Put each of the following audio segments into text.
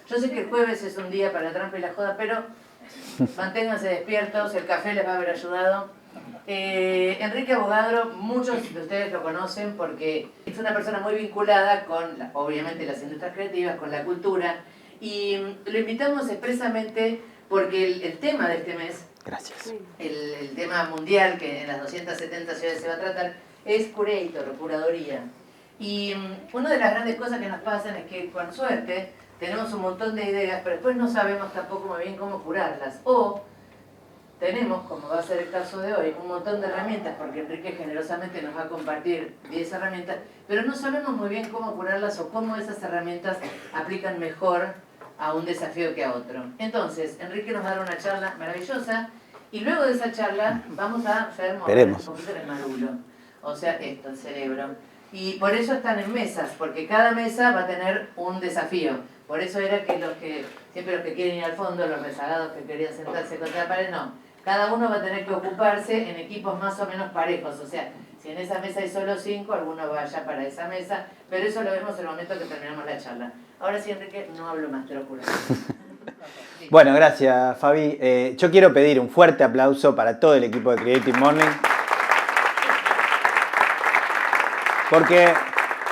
Yo sé que el jueves es un día para la trampa y la joda, pero manténganse despiertos, el café les va a haber ayudado. Enrique Avogadro, muchos de ustedes lo conocen porque es una persona muy vinculada con, obviamente, las industrias creativas, con la cultura, y lo invitamos expresamente porque el tema de este mes, gracias, el tema mundial que en las 270 ciudades se va a tratar, es curator o curaduría. Y una de las grandes cosas que nos pasan es que con suerte tenemos un montón de ideas, pero después no sabemos tampoco muy bien cómo curarlas. O tenemos, como va a ser el caso de hoy, un montón de herramientas, porque Enrique generosamente nos va a compartir 10 herramientas, pero no sabemos muy bien cómo curarlas o cómo esas herramientas aplican mejor a un desafío que a otro. Entonces, Enrique nos va a dar una charla maravillosa y luego de esa charla vamos a hacer mover un poquito el marulo, o sea, esto, el cerebro. Y por eso están en mesas, porque cada mesa va a tener un desafío. Por eso era que siempre los que quieren ir al fondo, los rezagados que querían sentarse contra la pared, no. Cada uno va a tener que ocuparse en equipos más o menos parejos. O sea, si en esa mesa hay solo 5, alguno vaya para esa mesa. Pero eso lo vemos en el momento que terminamos la charla. Ahora sí, Enrique, no hablo más, te lo juro. Bueno, gracias, Fabi. Yo quiero pedir un fuerte aplauso para todo el equipo de Creative Morning. Porque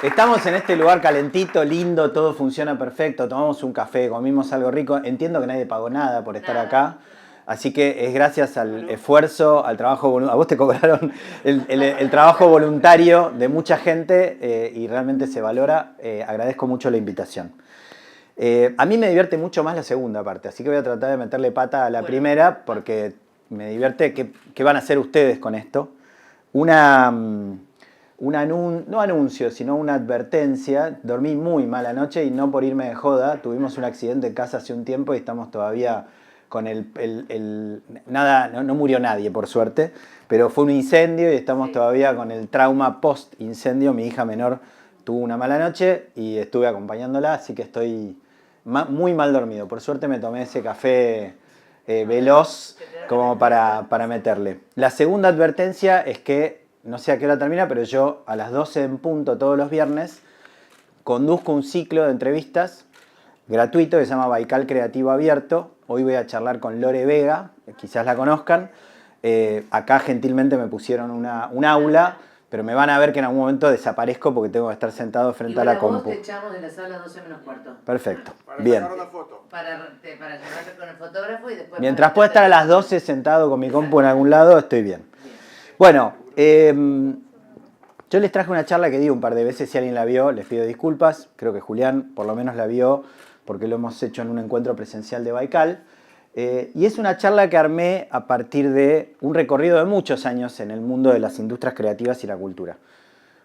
estamos en este lugar calentito, lindo, todo funciona perfecto, tomamos un café, comimos algo rico. Entiendo que nadie pagó nada por estar acá. Así que es gracias al esfuerzo, al trabajo voluntario. A vos te cobraron el trabajo voluntario de mucha gente y realmente se valora. Agradezco mucho la invitación. A mí me divierte mucho más la segunda parte, así que voy a tratar de meterle pata a la primera porque me divierte qué van a hacer ustedes con esto. No anuncio, sino una advertencia. Dormí muy mal anoche y no por irme de joda. Tuvimos un accidente en casa hace un tiempo y estamos todavía con nada, no murió nadie por suerte, pero fue un incendio y estamos todavía con el trauma post-incendio. Mi hija menor tuvo una mala noche y estuve acompañándola, así que estoy muy mal dormido. Por suerte me tomé ese café veloz como para meterle. La segunda advertencia es que no sé a qué hora termina, pero yo a las 12 en punto todos los viernes conduzco un ciclo de entrevistas gratuito que se llama Baikal Creativo Abierto. Hoy voy a charlar con Lore Vega, quizás la conozcan. Acá gentilmente me pusieron un aula, pero me van a ver que en algún momento desaparezco porque tengo que estar sentado frente a la compu. Vos te echamos de la sala 12 menos cuarto. Perfecto, para bien. Sacar una foto. Para llevarte con el fotógrafo y después... Mientras pueda estar a las 12 sentado con mi compu en algún lado, estoy bien. Bueno, yo les traje una charla que di un par de veces. Si alguien la vio, les pido disculpas. Creo que Julián por lo menos la vio porque lo hemos hecho en un encuentro presencial de Baikal. Y es una charla que armé a partir de un recorrido de muchos años en el mundo de las industrias creativas y la cultura.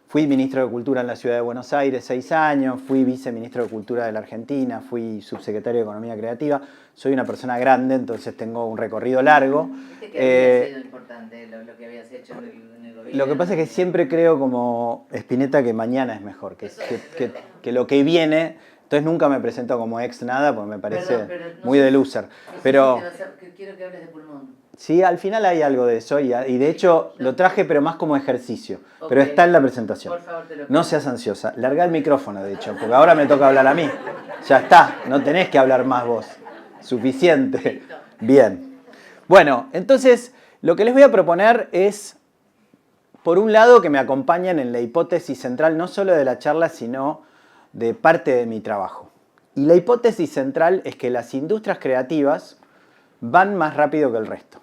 Fui ministro de Cultura en la Ciudad de Buenos Aires 6 años, fui viceministro de Cultura de la Argentina, fui subsecretario de Economía Creativa. Soy una persona grande, entonces tengo un recorrido largo. Viste que había sido importante lo que habías hecho en el gobierno. Lo que pasa es que siempre creo como Spinetta que mañana es mejor, que lo que viene. Entonces nunca me presento como ex nada porque me parece muy de loser. Pero quiero que hables de pulmón. Sí, al final hay algo de eso y de hecho lo traje pero más como ejercicio. Pero está en la presentación. Por favor, te lo pido. No seas ansiosa. Larga el micrófono, de hecho, porque ahora me toca hablar a mí. Ya está, no tenés que hablar más vos. Suficiente. Bien. Bueno, entonces lo que les voy a proponer es, por un lado, que me acompañen en la hipótesis central no solo de la charla, sino de parte de mi trabajo. Y la hipótesis central es que las industrias creativas van más rápido que el resto.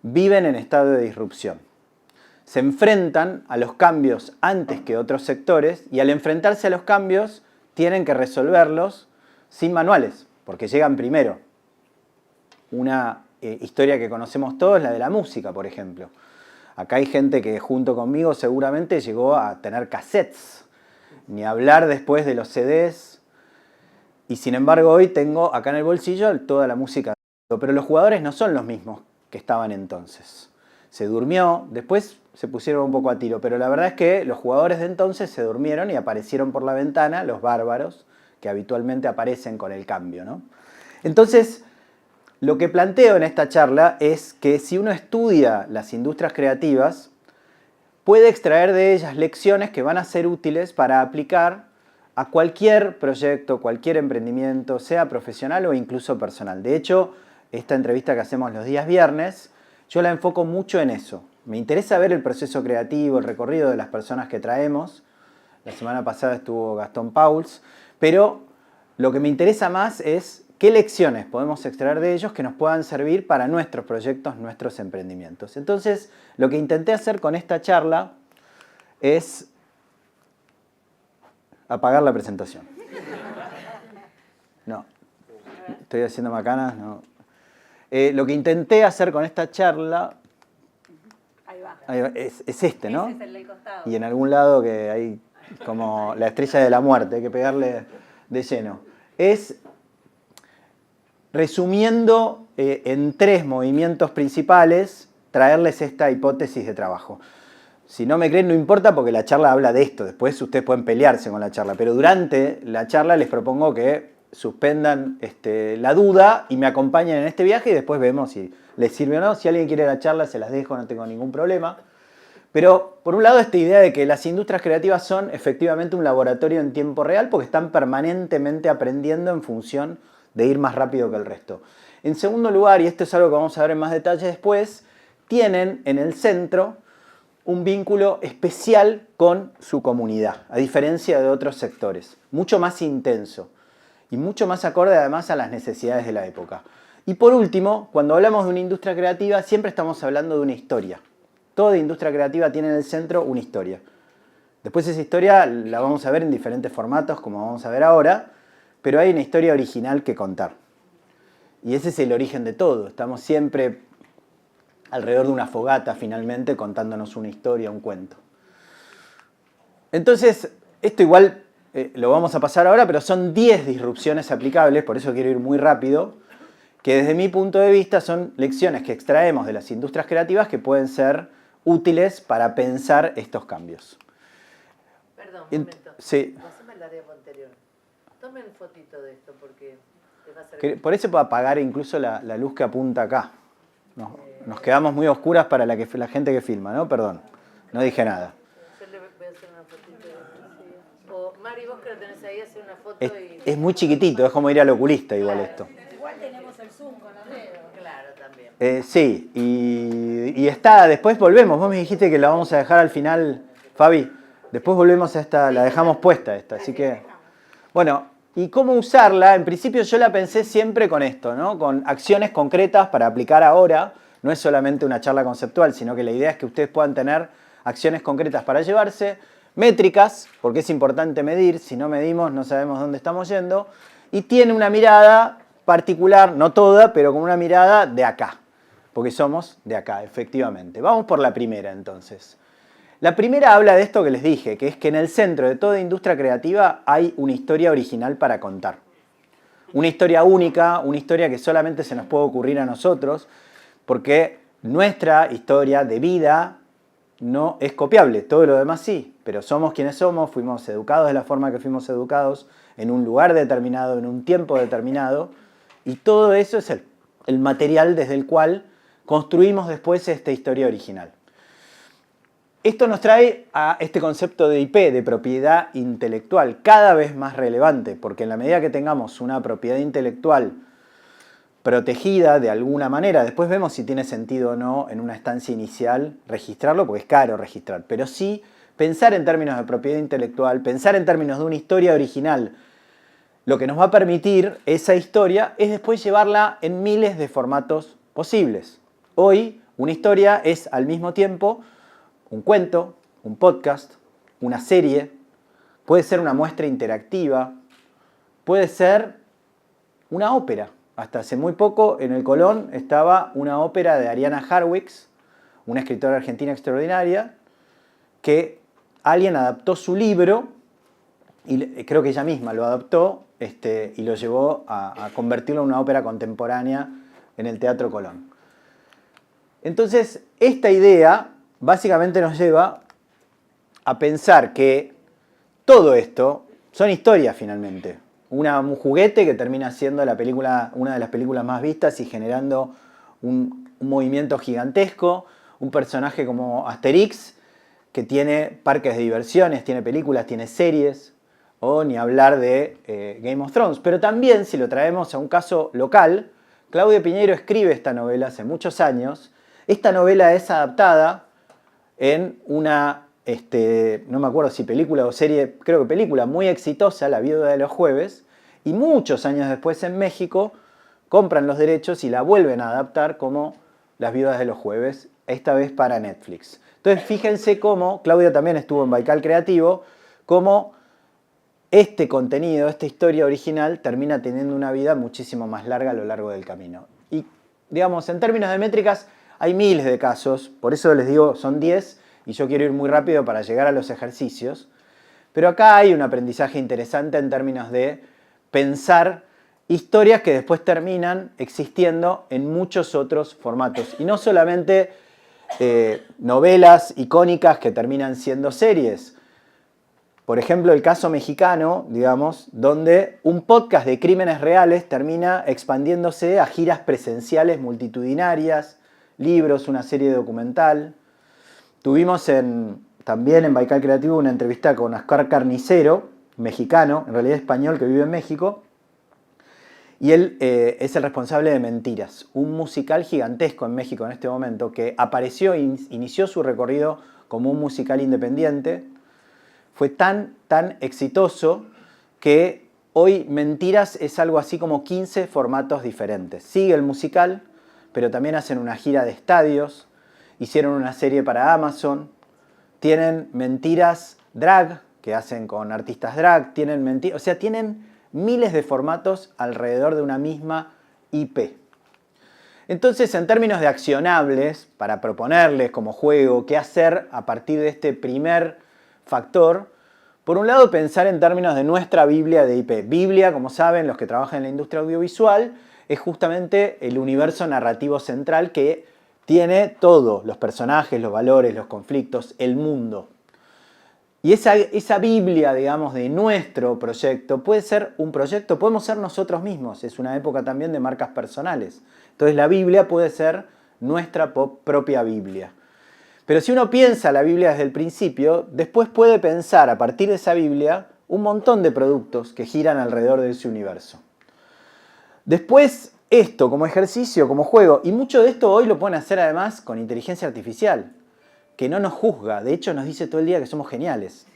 Viven en estado de disrupción. Se enfrentan a los cambios antes que otros sectores y al enfrentarse a los cambios tienen que resolverlos sin manuales, porque llegan primero. Una historia que conocemos todos, la de la música, por ejemplo. Acá hay gente que junto conmigo seguramente llegó a tener cassettes, ni hablar después de los CDs. Y sin embargo hoy tengo acá en el bolsillo toda la música. Pero los jugadores no son los mismos que estaban entonces. Se durmió, después se pusieron un poco a tiro, pero la verdad es que los jugadores de entonces se durmieron y aparecieron por la ventana los bárbaros que habitualmente aparecen con el cambio, ¿no? Entonces, lo que planteo en esta charla es que si uno estudia las industrias creativas, puede extraer de ellas lecciones que van a ser útiles para aplicar a cualquier proyecto, cualquier emprendimiento, sea profesional o incluso personal. De hecho, esta entrevista que hacemos los días viernes, yo la enfoco mucho en eso. Me interesa ver el proceso creativo, el recorrido de las personas que traemos. La semana pasada estuvo Gastón Pauls, pero lo que me interesa más es qué lecciones podemos extraer de ellos que nos puedan servir para nuestros proyectos, nuestros emprendimientos. Entonces, lo que intenté hacer con esta charla es apagar la presentación. No, estoy haciendo macanas, no. Lo que intenté hacer con esta charla ahí va, es este, ¿no? Ese es el del costado. Y en algún lado que hay como la estrella de la muerte, hay que pegarle de lleno. Es, resumiendo en 3 movimientos principales, traerles esta hipótesis de trabajo. Si no me creen, no importa porque la charla habla de esto. Después ustedes pueden pelearse con la charla. Pero durante la charla les propongo que suspendan la duda y me acompañen en este viaje y después vemos si les sirve o no. Si alguien quiere la charla, se las dejo, no tengo ningún problema. Pero, por un lado, esta idea de que las industrias creativas son efectivamente un laboratorio en tiempo real porque están permanentemente aprendiendo en función de ir más rápido que el resto. En segundo lugar, y esto es algo que vamos a ver en más detalle después, tienen en el centro un vínculo especial con su comunidad, a diferencia de otros sectores, mucho más intenso y mucho más acorde además a las necesidades de la época. Y por último, cuando hablamos de una industria creativa, siempre estamos hablando de una historia. Toda industria creativa tiene en el centro una historia. Después esa historia la vamos a ver en diferentes formatos, como vamos a ver ahora, pero hay una historia original que contar. Y ese es el origen de todo. Estamos siempre alrededor de una fogata, finalmente, contándonos una historia, un cuento. Entonces, esto igual lo vamos a pasar ahora, pero son 10 disrupciones aplicables, por eso quiero ir muy rápido, que desde mi punto de vista son lecciones que extraemos de las industrias creativas que pueden ser útiles para pensar estos cambios. Perdón, un momento. Sí. Pasame la diapo anterior. Tomen fotito de esto porque te va a servir. Por eso puedo apagar incluso la luz que apunta acá. Nos quedamos muy oscuras para la gente que filma, ¿no? Perdón, no dije nada. Yo le voy a hacer una fotito de esto. O Mari, vos que lo tenés ahí, hace una foto Es muy chiquitito, es como ir al oculista igual esto. Igual tenemos el Zoom con los dedos. Claro, también. Sí, y está, después volvemos. Vos me dijiste que la vamos a dejar al final, Fabi. Después volvemos a esta, la dejamos puesta esta, así que... Bueno, ¿y cómo usarla? En principio yo la pensé siempre con esto, ¿no? Con acciones concretas para aplicar ahora. No es solamente una charla conceptual, sino que la idea es que ustedes puedan tener acciones concretas para llevarse, métricas, porque es importante medir. Si no medimos, no sabemos dónde estamos yendo. Y tiene una mirada particular, no toda, pero con una mirada de acá. Porque somos de acá, efectivamente. Vamos por la primera, entonces. La primera habla de esto que les dije, que es que en el centro de toda industria creativa hay una historia original para contar. Una historia única, una historia que solamente se nos puede ocurrir a nosotros, porque nuestra historia de vida no es copiable. Todo lo demás sí, pero somos quienes somos, fuimos educados de la forma que fuimos educados, en un lugar determinado, en un tiempo determinado, y todo eso es el material desde el cual construimos después esta historia original. Esto nos trae a este concepto de IP, de propiedad intelectual, cada vez más relevante, porque en la medida que tengamos una propiedad intelectual protegida de alguna manera, después vemos si tiene sentido o no en una estancia inicial registrarlo, porque es caro registrar, pero sí pensar en términos de propiedad intelectual, pensar en términos de una historia original, lo que nos va a permitir esa historia es después llevarla en miles de formatos posibles. Hoy, una historia es al mismo tiempo un cuento, un podcast, una serie, puede ser una muestra interactiva, puede ser una ópera. Hasta hace muy poco en el Colón estaba una ópera de Ariana Harwicz, una escritora argentina extraordinaria, que alguien adaptó su libro, y creo que ella misma lo adaptó, y lo llevó a convertirlo en una ópera contemporánea en el Teatro Colón. Entonces, esta idea básicamente nos lleva a pensar que todo esto son historias finalmente. Un juguete que termina siendo una de las películas más vistas y generando un movimiento gigantesco. Un personaje como Asterix, que tiene parques de diversiones, tiene películas, tiene series. o ni hablar de Game of Thrones. Pero también, si lo traemos a un caso local, Claudia Piñeiro escribe esta novela hace muchos años. Esta novela es adaptada en una, no me acuerdo si película o serie, creo que película muy exitosa, La viuda de los jueves, y muchos años después en México compran los derechos y la vuelven a adaptar como Las viudas de los jueves, esta vez para Netflix. Entonces fíjense cómo, Claudia también estuvo en Baikal Creativo, cómo este contenido, esta historia original, termina teniendo una vida muchísimo más larga a lo largo del camino. Y, digamos, en términos de métricas, hay miles de casos, por eso les digo, son 10, y yo quiero ir muy rápido para llegar a los ejercicios. Pero acá hay un aprendizaje interesante en términos de pensar historias que después terminan existiendo en muchos otros formatos. Y no solamente novelas icónicas que terminan siendo series. Por ejemplo, el caso mexicano, digamos, donde un podcast de crímenes reales termina expandiéndose a giras presenciales multitudinarias, libros, una serie documental. Tuvimos también en Baikal Creativo una entrevista con Oscar Carnicero, mexicano, en realidad español, que vive en México. Y él es el responsable de Mentiras, un musical gigantesco en México en este momento, que apareció, inició su recorrido como un musical independiente. Fue tan exitoso que hoy Mentiras es algo así como 15 formatos diferentes. Sigue el musical, pero también hacen una gira de estadios, hicieron una serie para Amazon, tienen Mentiras drag, que hacen con artistas drag, tienen miles de formatos alrededor de una misma IP. Entonces, en términos de accionables, para proponerles como juego qué hacer a partir de este primer factor, por un lado pensar en términos de nuestra Biblia de IP. Biblia, como saben, los que trabajan en la industria audiovisual, es justamente el universo narrativo central que tiene todo, los personajes, los valores, los conflictos, el mundo. Y esa Biblia, digamos, de nuestro proyecto, puede ser un proyecto, podemos ser nosotros mismos, es una época también de marcas personales. Entonces la Biblia puede ser nuestra propia Biblia. Pero si uno piensa la Biblia desde el principio, después puede pensar a partir de esa Biblia un montón de productos que giran alrededor de ese universo. Después, esto como ejercicio, como juego, y mucho de esto hoy lo pueden hacer además con inteligencia artificial, que no nos juzga, de hecho nos dice todo el día que somos geniales.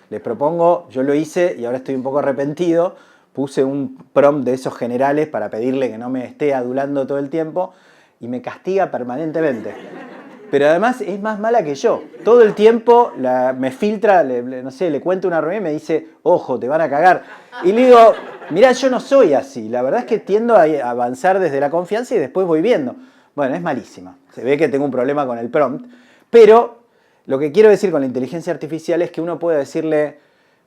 Les propongo, yo lo hice y ahora estoy un poco arrepentido, puse un prompt de esos generales para pedirle que no me esté adulando todo el tiempo y me castiga permanentemente. Pero además es más mala que yo. Todo el tiempo me filtra, no sé, le cuento una reunión y me dice, ojo, te van a cagar. Y le digo, mirá, yo no soy así. La verdad es que tiendo a avanzar desde la confianza y después voy viendo. Bueno, es malísima. Se ve que tengo un problema con el prompt. Pero lo que quiero decir con la inteligencia artificial es que uno puede decirle,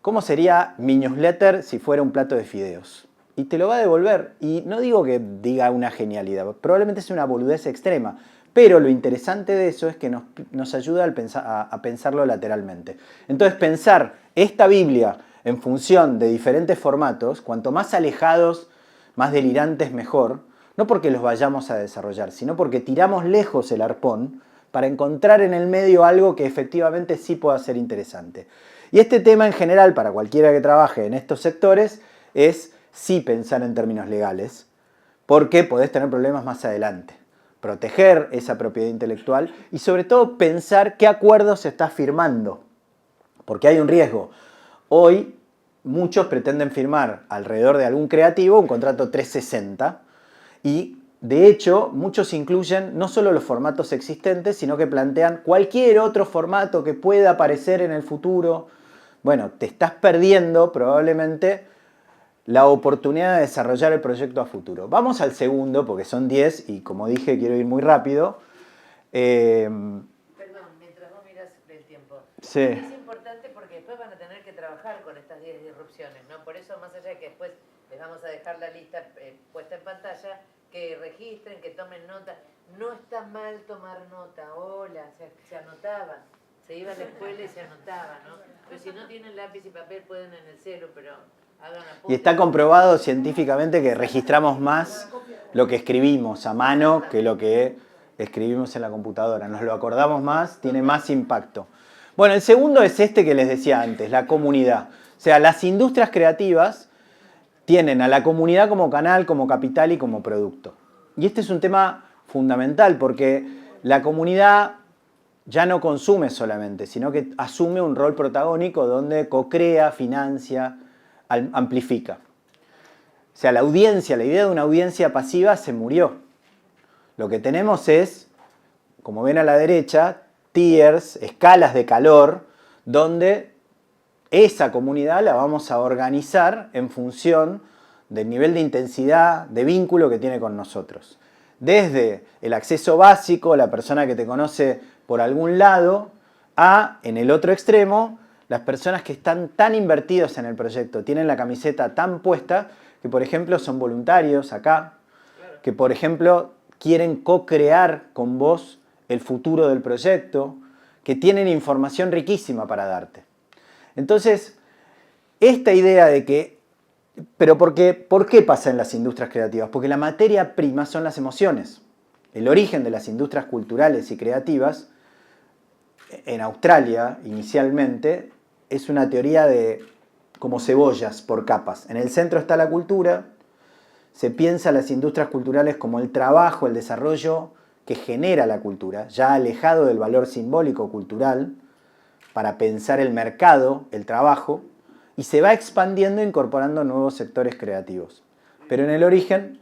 ¿cómo sería mi newsletter si fuera un plato de fideos? Y te lo va a devolver. Y no digo que diga una genialidad, probablemente sea una boludez extrema. Pero lo interesante de eso es que nos ayuda a pensarlo lateralmente. Entonces, pensar esta Biblia en función de diferentes formatos, cuanto más alejados, más delirantes, mejor, no porque los vayamos a desarrollar, sino porque tiramos lejos el arpón para encontrar en el medio algo que efectivamente sí pueda ser interesante. Y este tema en general, para cualquiera que trabaje en estos sectores, es sí pensar en términos legales, porque podés tener problemas más adelante. Proteger esa propiedad intelectual y sobre todo pensar qué acuerdos se está firmando, porque hay un riesgo. Hoy muchos pretenden firmar alrededor de algún creativo un contrato 360 y de hecho muchos incluyen no solo los formatos existentes, sino que plantean cualquier otro formato que pueda aparecer en el futuro. Bueno, te estás perdiendo probablemente la oportunidad de desarrollar el proyecto a futuro. Vamos al segundo, porque son 10 y como dije quiero ir muy rápido. Perdón, mientras vos mirás el tiempo. Sí. Es importante porque después van a tener que trabajar con estas 10 disrupciones, ¿no? Por eso, más allá de que después les vamos a dejar la lista puesta en pantalla, que registren, que tomen nota. No está mal tomar nota, se anotaban. Se iba a la escuela y se anotaba, ¿no? Pero si no tienen lápiz y papel pueden en el celu, pero... Y está comprobado científicamente que registramos más lo que escribimos a mano que lo que escribimos en la computadora. Nos lo acordamos más, tiene más impacto. Bueno, el segundo es este que les decía antes, la comunidad. O sea, las industrias creativas tienen a la comunidad como canal, como capital y como producto. Y este es un tema fundamental porque la comunidad ya no consume solamente, sino que asume un rol protagónico donde co-crea, financia, amplifica. O sea, la audiencia, la idea de una audiencia pasiva se murió. Lo que tenemos es, como ven a la derecha, tiers, escalas de calor, donde esa comunidad la vamos a organizar en función del nivel de intensidad, de vínculo que tiene con nosotros. Desde el acceso básico, la persona que te conoce por algún lado, a, en el otro extremo, las personas que están tan invertidos en el proyecto, tienen la camiseta tan puesta, que por ejemplo son voluntarios acá, que por ejemplo quieren co-crear con vos el futuro del proyecto, que tienen información riquísima para darte. Entonces, esta idea de que, pero ¿por qué pasa en las industrias creativas? Porque la materia prima son las emociones. El origen de las industrias culturales y creativas, en Australia inicialmente, es una teoría de como cebollas por capas. En el centro está la cultura, se piensa las industrias culturales como el trabajo, el desarrollo que genera la cultura, ya alejado del valor simbólico cultural, para pensar el mercado, el trabajo, y se va expandiendo incorporando nuevos sectores creativos. Pero en el origen...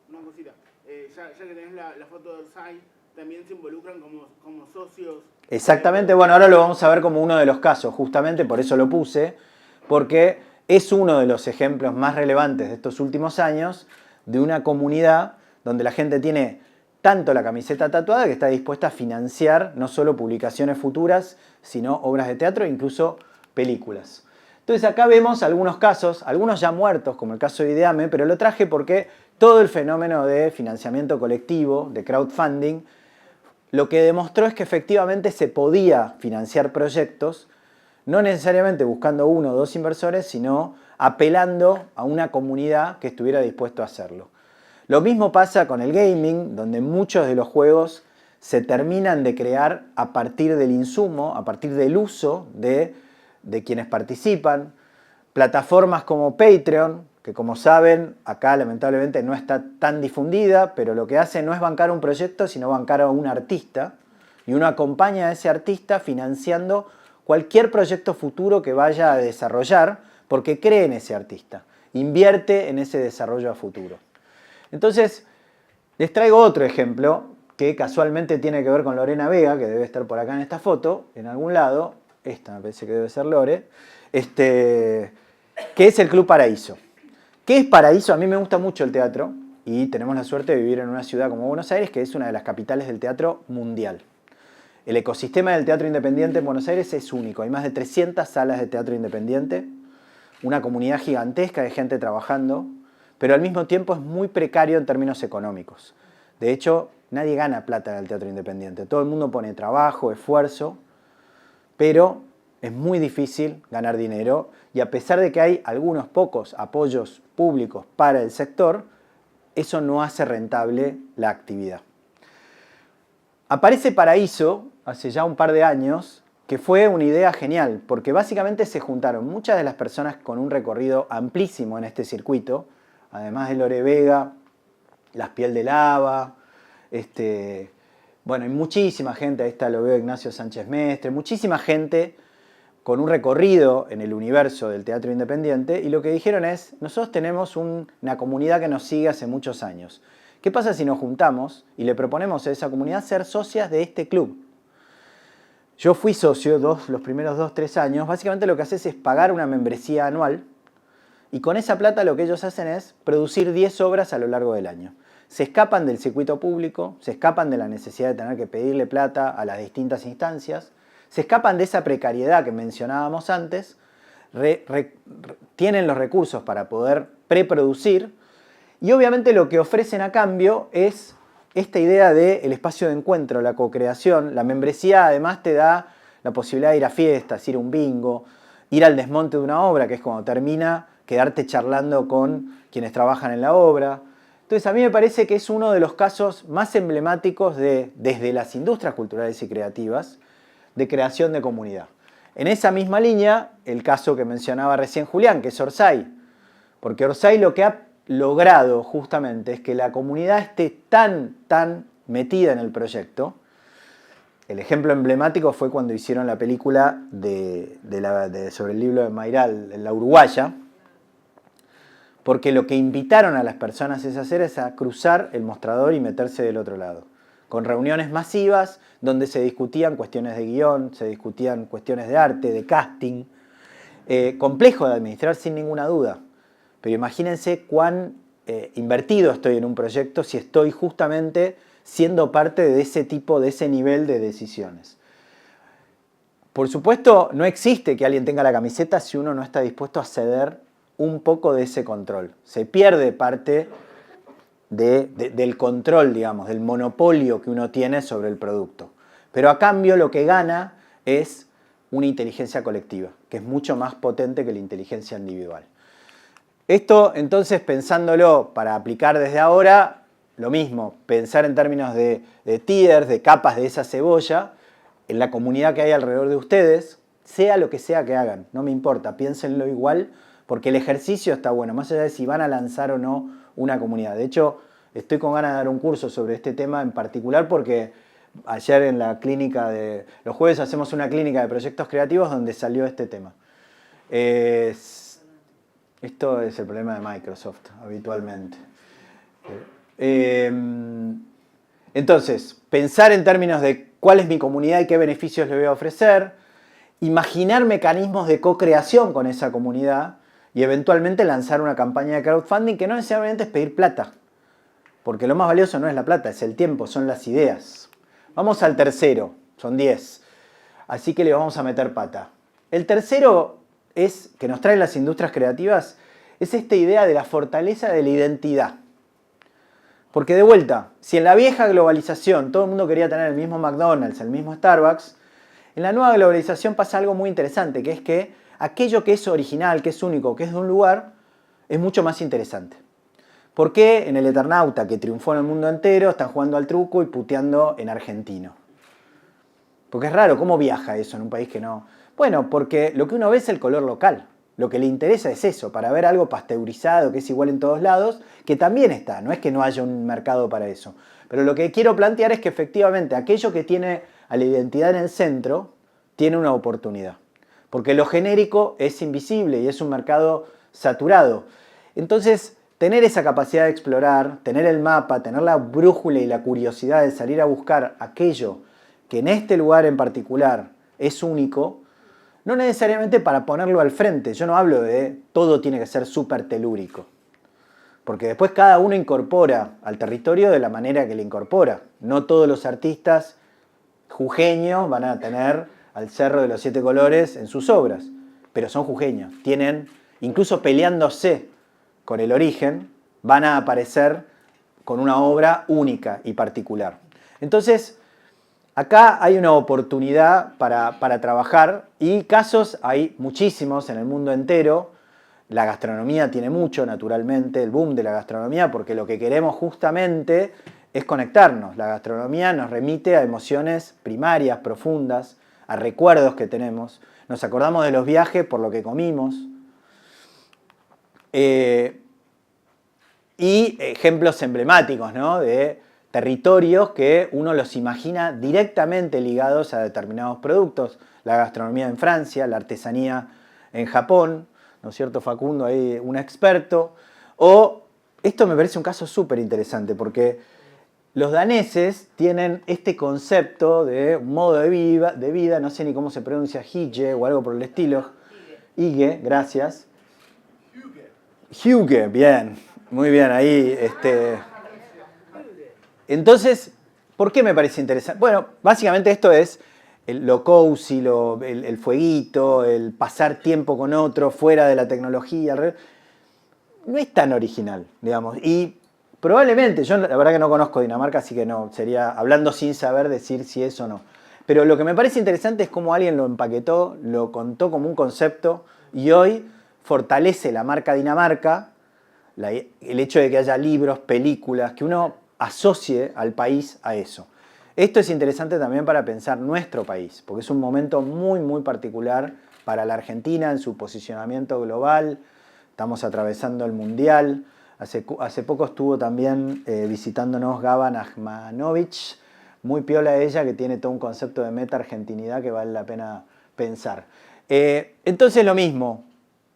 Una cosita, ya que tenés la foto de Orsay, también se involucran como socios. Exactamente, bueno, ahora lo vamos a ver como uno de los casos, justamente por eso lo puse, porque es uno de los ejemplos más relevantes de estos últimos años de una comunidad donde la gente tiene tanto la camiseta tatuada que está dispuesta a financiar no solo publicaciones futuras, sino obras de teatro e incluso películas. Entonces acá vemos algunos casos, algunos ya muertos, como el caso de Ideame, pero lo traje porque todo el fenómeno de financiamiento colectivo, de crowdfunding, lo que demostró es que efectivamente se podía financiar proyectos, no necesariamente buscando uno o dos inversores, sino apelando a una comunidad que estuviera dispuesto a hacerlo. Lo mismo pasa con el gaming, donde muchos de los juegos se terminan de crear a partir del insumo, a partir del uso de quienes participan. Plataformas como Patreon, que como saben, acá lamentablemente no está tan difundida, pero lo que hace no es bancar un proyecto, sino bancar a un artista. Y uno acompaña a ese artista financiando cualquier proyecto futuro que vaya a desarrollar, porque cree en ese artista, invierte en ese desarrollo a futuro. Entonces, les traigo otro ejemplo que casualmente tiene que ver con Lorena Vega, que debe estar por acá en esta foto, en algún lado. Esta me parece que debe ser Lore. Que es el Club Paraíso. ¿Qué es Paraíso? A mí me gusta mucho el teatro y tenemos la suerte de vivir en una ciudad como Buenos Aires, que es una de las capitales del teatro mundial. El ecosistema del teatro independiente en Buenos Aires es único. Hay más de 300 salas de teatro independiente, una comunidad gigantesca de gente trabajando, pero al mismo tiempo es muy precario en términos económicos. De hecho, nadie gana plata en el teatro independiente. Todo el mundo pone trabajo, esfuerzo, pero es muy difícil ganar dinero y a pesar de que hay algunos pocos apoyos públicos para el sector, eso no hace rentable la actividad. Aparece Paraíso hace ya un par de años, que fue una idea genial, porque básicamente se juntaron muchas de las personas con un recorrido amplísimo en este circuito, además de Lore Vega, Las Piel de Lava, bueno, hay muchísima gente, ahí está, lo veo Ignacio Sánchez Mestre, muchísima gente con un recorrido en el universo del teatro independiente, y lo que dijeron es, nosotros tenemos una comunidad que nos sigue hace muchos años. ¿Qué pasa si nos juntamos y le proponemos a esa comunidad ser socias de este club? Yo fui socio los primeros 2-3 años. Básicamente lo que haces es pagar una membresía anual y con esa plata lo que ellos hacen es producir 10 obras a lo largo del año. Se escapan del circuito público, se escapan de la necesidad de tener que pedirle plata a las distintas instancias, se escapan de esa precariedad que mencionábamos antes, tienen los recursos para poder preproducir y obviamente lo que ofrecen a cambio es esta idea del espacio de encuentro, la co-creación. La membresía además te da la posibilidad de ir a fiestas, ir a un bingo, ir al desmonte de una obra, que es cuando termina, quedarte charlando con quienes trabajan en la obra. Entonces a mí me parece que es uno de los casos más emblemáticos desde las industrias culturales y creativas de creación de comunidad. En esa misma línea, el caso que mencionaba recién Julián, que es Orsay. Porque Orsay lo que ha logrado justamente es que la comunidad esté tan metida en el proyecto. El ejemplo emblemático fue cuando hicieron la película sobre el libro de Mayral, La Uruguaya, porque lo que invitaron a las personas es a cruzar el mostrador y meterse del otro lado, con reuniones masivas donde se discutían cuestiones de guión, se discutían cuestiones de arte, de casting, complejo de administrar sin ninguna duda, pero imagínense cuán invertido estoy en un proyecto si estoy justamente siendo parte de ese tipo, de ese nivel de decisiones. Por supuesto, no existe que alguien tenga la camiseta si uno no está dispuesto a ceder un poco de ese control. Se pierde parte del control, digamos, del monopolio que uno tiene sobre el producto. Pero a cambio lo que gana es una inteligencia colectiva, que es mucho más potente que la inteligencia individual. Esto, entonces, pensándolo para aplicar desde ahora, lo mismo, pensar en términos de tiers, de capas de esa cebolla, en la comunidad que hay alrededor de ustedes, sea lo que sea que hagan, no me importa, piénsenlo igual, porque el ejercicio está bueno, más allá de si van a lanzar o no una comunidad. De hecho, estoy con ganas de dar un curso sobre este tema en particular porque ayer en la clínica los jueves hacemos una clínica de proyectos creativos donde salió este tema. Esto es el problema de Microsoft, habitualmente. Entonces, pensar en términos de cuál es mi comunidad y qué beneficios le voy a ofrecer, imaginar mecanismos de co-creación con esa comunidad y eventualmente lanzar una campaña de crowdfunding que no necesariamente es pedir plata, porque lo más valioso no es la plata, es el tiempo, son las ideas. Vamos al tercero, son 10, así que le vamos a meter pata. El tercero que nos traen las industrias creativas es esta idea de la fortaleza de la identidad. Porque de vuelta, si en la vieja globalización todo el mundo quería tener el mismo McDonald's, el mismo Starbucks, en la nueva globalización pasa algo muy interesante, que es que aquello que es original, que es único, que es de un lugar, es mucho más interesante. ¿Por qué en el Eternauta, que triunfó en el mundo entero, están jugando al truco y puteando en argentino? Porque es raro, ¿cómo viaja eso en un país que no? Bueno, porque lo que uno ve es el color local. Lo que le interesa es eso, para ver algo pasteurizado, que es igual en todos lados, que también está, no es que no haya un mercado para eso. Pero lo que quiero plantear es que efectivamente aquello que tiene a la identidad en el centro, tiene una oportunidad. Porque lo genérico es invisible y es un mercado saturado. Entonces, tener esa capacidad de explorar, tener el mapa, tener la brújula y la curiosidad de salir a buscar aquello que en este lugar en particular es único, no necesariamente para ponerlo al frente. Yo no hablo de todo tiene que ser súper telúrico. Porque después cada uno incorpora al territorio de la manera que le incorpora. No todos los artistas jujeños van a tener al Cerro de los Siete Colores en sus obras, pero son jujeños. Tienen, incluso peleándose con el origen, van a aparecer con una obra única y particular. Entonces, acá hay una oportunidad para trabajar y casos hay muchísimos en el mundo entero. La gastronomía tiene mucho, naturalmente, el boom de la gastronomía, porque lo que queremos justamente es conectarnos. La gastronomía nos remite a emociones primarias, profundas, a recuerdos que tenemos. Nos acordamos de los viajes por lo que comimos. Y ejemplos emblemáticos, ¿no?, de territorios que uno los imagina directamente ligados a determinados productos. La gastronomía en Francia, la artesanía en Japón, ¿no es cierto, Facundo? Ahí un experto. O, esto me parece un caso súper interesante porque los daneses tienen este concepto de un modo de vida, no sé ni cómo se pronuncia, hygge o algo por el estilo. Hygge, gracias. Hygge, bien, muy bien, ahí. Entonces, ¿por qué me parece interesante? Bueno, básicamente esto es lo cozy, el fueguito, el pasar tiempo con otro fuera de la tecnología. No es tan original, digamos. Y probablemente, yo la verdad que no conozco Dinamarca, así que no, sería hablando sin saber decir si es o no. Pero lo que me parece interesante es cómo alguien lo empaquetó, lo contó como un concepto y hoy fortalece la marca Dinamarca, el hecho de que haya libros, películas, que uno asocie al país a eso. Esto es interesante también para pensar nuestro país, porque es un momento muy, muy particular para la Argentina en su posicionamiento global. Estamos atravesando el Mundial. Hace poco estuvo también visitándonos Gaba Najmanovic, muy piola ella, que tiene todo un concepto de meta-argentinidad que vale la pena pensar. Entonces lo mismo,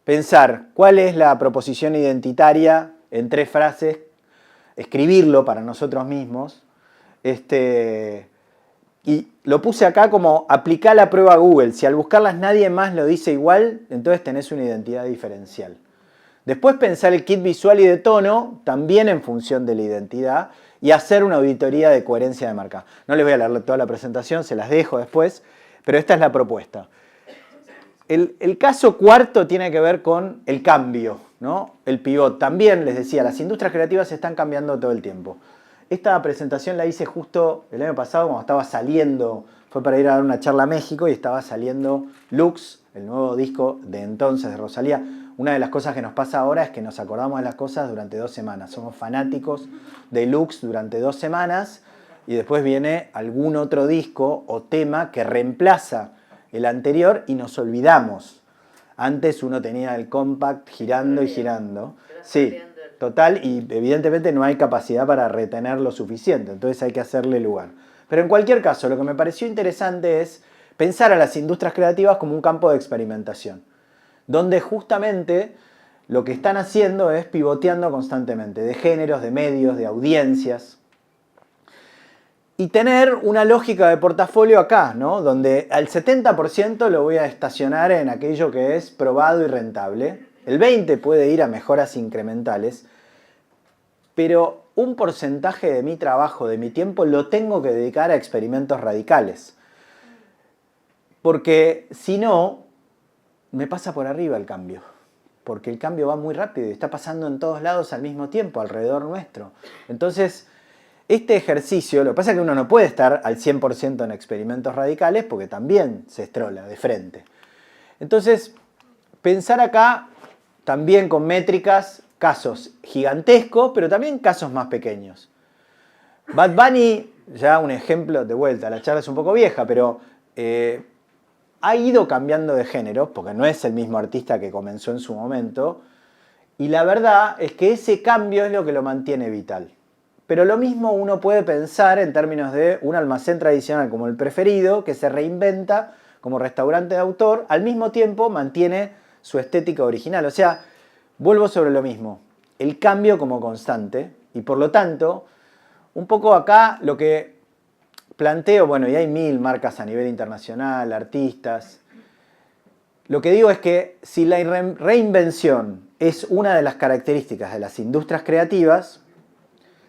pensar cuál es la proposición identitaria en 3 frases, escribirlo para nosotros mismos. Y lo puse acá como aplicar la prueba a Google. Si al buscarlas nadie más lo dice igual, entonces tenés una identidad diferencial. Después pensar el kit visual y de tono, también en función de la identidad, y hacer una auditoría de coherencia de marca. No les voy a leer toda la presentación, se las dejo después, pero esta es la propuesta. El caso cuarto tiene que ver con el cambio, ¿no? El pivot. También les decía, las industrias creativas están cambiando todo el tiempo. Esta presentación la hice justo el año pasado cuando estaba saliendo, fue para ir a dar una charla a México y estaba saliendo Lux, el nuevo disco de entonces de Rosalía. Una de las cosas que nos pasa ahora es que nos acordamos de las cosas durante 2 semanas. Somos fanáticos de Lux durante 2 semanas y después viene algún otro disco o tema que reemplaza el anterior y nos olvidamos. Antes uno tenía el compact girando y girando. Sí, total, y evidentemente no hay capacidad para retener lo suficiente, entonces hay que hacerle lugar. Pero en cualquier caso, lo que me pareció interesante es pensar a las industrias creativas como un campo de experimentación, donde justamente lo que están haciendo es pivoteando constantemente, de géneros, de medios, de audiencias. Y tener una lógica de portafolio acá, ¿no? Donde al 70% lo voy a estacionar en aquello que es probado y rentable. El 20% puede ir a mejoras incrementales. Pero un porcentaje de mi trabajo, de mi tiempo, lo tengo que dedicar a experimentos radicales. Porque si no, me pasa por arriba el cambio. Porque el cambio va muy rápido y está pasando en todos lados al mismo tiempo, alrededor nuestro. Entonces, este ejercicio, lo que pasa es que uno no puede estar al 100% en experimentos radicales porque también se estrola de frente. Entonces, pensar acá también con métricas, casos gigantescos, pero también casos más pequeños. Bad Bunny, ya un ejemplo de vuelta, la charla es un poco vieja, pero ha ido cambiando de género, porque no es el mismo artista que comenzó en su momento, y la verdad es que ese cambio es lo que lo mantiene vital. Pero lo mismo uno puede pensar en términos de un almacén tradicional como El Preferido, que se reinventa como restaurante de autor, al mismo tiempo mantiene su estética original. O sea, vuelvo sobre lo mismo, el cambio como constante, y por lo tanto, un poco acá lo que planteo, bueno, y hay 1000 marcas a nivel internacional, artistas. Lo que digo es que si la reinvención es una de las características de las industrias creativas,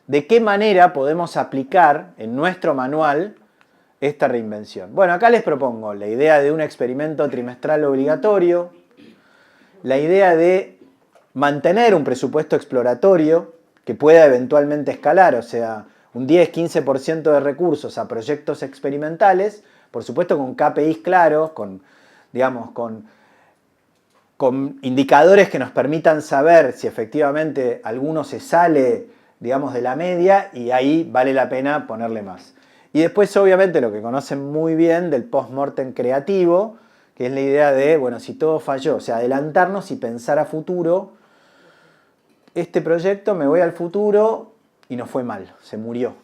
¿de qué manera podemos aplicar en nuestro manual esta reinvención? Bueno, acá les propongo la idea de un experimento trimestral obligatorio, la idea de mantener un presupuesto exploratorio que pueda eventualmente escalar, o sea, un 10-15% de recursos a proyectos experimentales, por supuesto con KPIs claros, con indicadores que nos permitan saber si efectivamente alguno se sale, digamos, de la media y ahí vale la pena ponerle más. Y después, obviamente, lo que conocen muy bien del post-mortem creativo, que es la idea de, bueno, si todo falló, o sea, adelantarnos y pensar a futuro. Este proyecto me voy al futuro y no fue mal, se murió.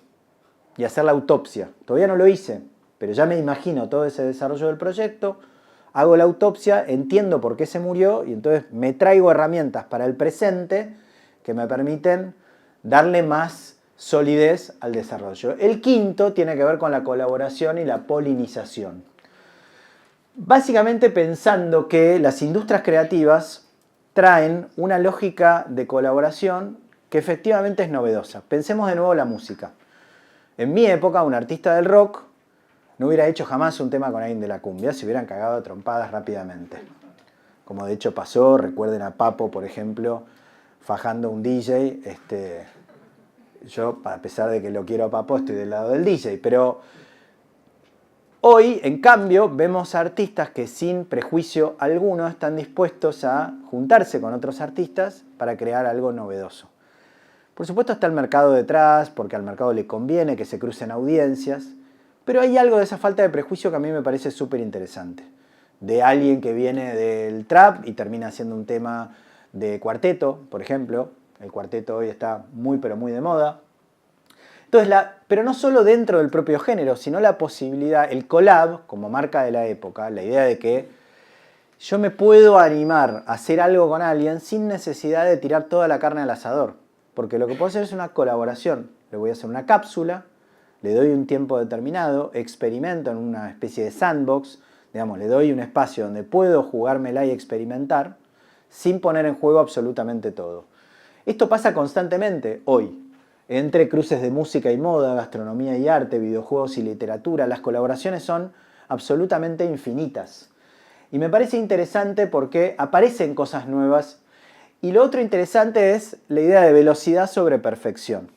Y hacer la autopsia. Todavía no lo hice, pero ya me imagino todo ese desarrollo del proyecto, hago la autopsia, entiendo por qué se murió y entonces me traigo herramientas para el presente que me permiten darle más solidez al desarrollo. El quinto tiene que ver con la colaboración y la polinización. Básicamente pensando que las industrias creativas traen una lógica de colaboración que efectivamente es novedosa. Pensemos de nuevo la música. En mi época, un artista del rock no hubiera hecho jamás un tema con alguien de la cumbia, se hubieran cagado a trompadas rápidamente. Como de hecho pasó, recuerden a Papo, por ejemplo, fajando un DJ. Yo, a pesar de que lo quiero a Papo, estoy del lado del DJ, pero hoy, en cambio, vemos artistas que sin prejuicio alguno están dispuestos a juntarse con otros artistas para crear algo novedoso. Por supuesto está el mercado detrás, porque al mercado le conviene que se crucen audiencias, Pero hay algo de esa falta de prejuicio que a mí me parece súper interesante. De alguien que viene del trap y termina haciendo un tema de cuarteto, por ejemplo. El cuarteto hoy está muy pero muy de moda. Entonces, pero no solo dentro del propio género, sino la posibilidad, el collab como marca de la época, la idea de que yo me puedo animar a hacer algo con alguien sin necesidad de tirar toda la carne al asador. Porque lo que puedo hacer es una colaboración. Le voy a hacer una cápsula, le doy un tiempo determinado, experimento en una especie de sandbox, digamos, le doy un espacio donde puedo jugármela y experimentar sin poner en juego absolutamente todo. Esto pasa constantemente hoy. Entre cruces de música y moda, gastronomía y arte, videojuegos y literatura, las colaboraciones son absolutamente infinitas. Y me parece interesante porque aparecen cosas nuevas. Y lo otro interesante es la idea de velocidad sobre perfección.